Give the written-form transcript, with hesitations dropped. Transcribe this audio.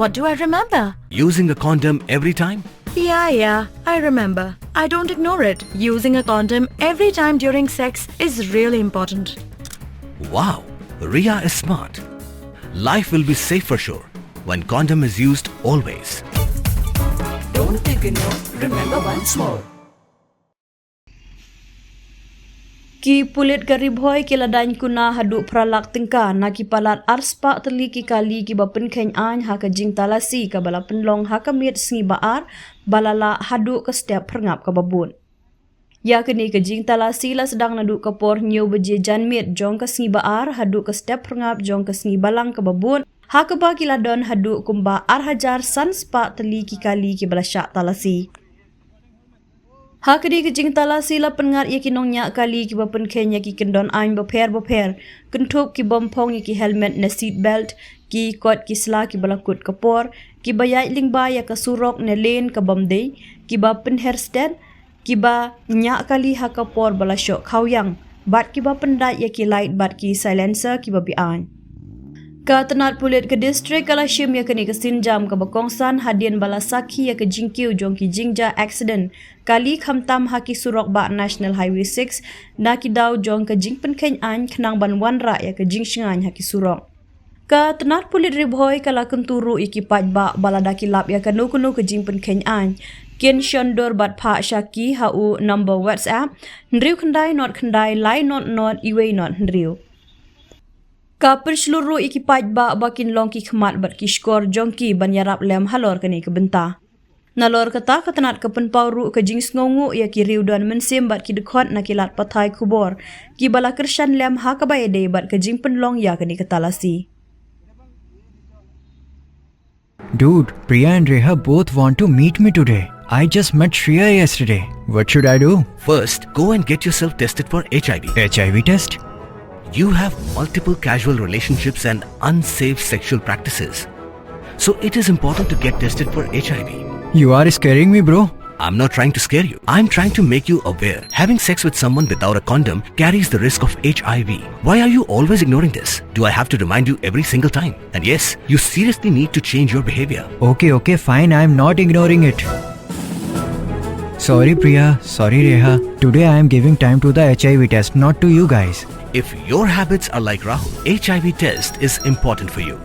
What do I remember? Using a condom every time? Yeah, I remember. I don't ignore it. Using a condom every time during sex is really important. Wow, Ria is smart. Life will be safe for sure when condom is used always. Don't ignore, remember once more. Ki pulit garibhoy ki dain kuna haduk pralak tingka na ki palat arspa teli ki kali ki ba pynkhein an ha ka jing talasi ka bala penlong ha ka miet sngi baar balala haduk ka setiap perngap ka babun. Ya kini ka jing talasi la sedang naduk ka por nyu beje jan miet jong ka sngi baar haduk ka setiap perngap jong ka sngi balang ka babun ha ka ba ki ladon haduk kumba ar hajar san spa teli ki kali ki bala syak talasi. Hakadi kejing talasi la pengat ya ki nongnya kali ki ba pynkhein ya ki kendon ain baper kentuk ki bompong ya ki helmet na seat belt ki kot ki sla ki balakut kapor ki bayai lingba ya ka surok ne len ka bomdei ki ba penher stand ki ba nya kali ha kapor bala syok khawyang bat ki ba pendat ya ki light bat ki silencer ki ba bi an. Ka tenat pulit ke distrik Kalashim ya kini kesinjam ke Bekongsan hadian bala saki ya ke jingkiu jong ki jingja accident kali khamtam haki surok ba National Highway 6 na ki daw jong ke jing pynkhein an kenang ban wanra ya ke jing shingan haki surok. Ka tenat pulit ribhoy kala kenturu iki paj ba bala daki lap ya ke nukunu ke jing pynkhein an kien shondor bat pha shaki hau number WhatsApp ndriu khandai not khandai lai not iwe not ndriu. Kapur seluruh iki paj ba bakin long ki khmat bat ki skor jongki ban yarap lem halor kini ke benta. Nalor kata ketenat ke penpauru ke jing sngongu ya ki riu don mensim bat ki dekhot na kilat patai kubor ki bala kershan lem ha ka bayade bat ke jing penlong ya kini ke talasi. Dude, Priya and Reha both want to meet me today. I just met Shreya yesterday. What should I do? First, go and get yourself tested for HIV. HIV test? You have multiple casual relationships and unsafe sexual practices. So it is important to get tested for HIV. You are scaring me, bro. I'm not trying to scare you. I'm trying to make you aware. Having sex with someone without a condom carries the risk of HIV. Why are you always ignoring this? Do I have to remind you every single time? And yes, you seriously need to change your behavior. Okay, fine. I'm not ignoring it. Sorry, Priya. Sorry, Reha. Today I am giving time to the HIV test, not to you guys. If your habits are like Rahul, HIV test is important for you.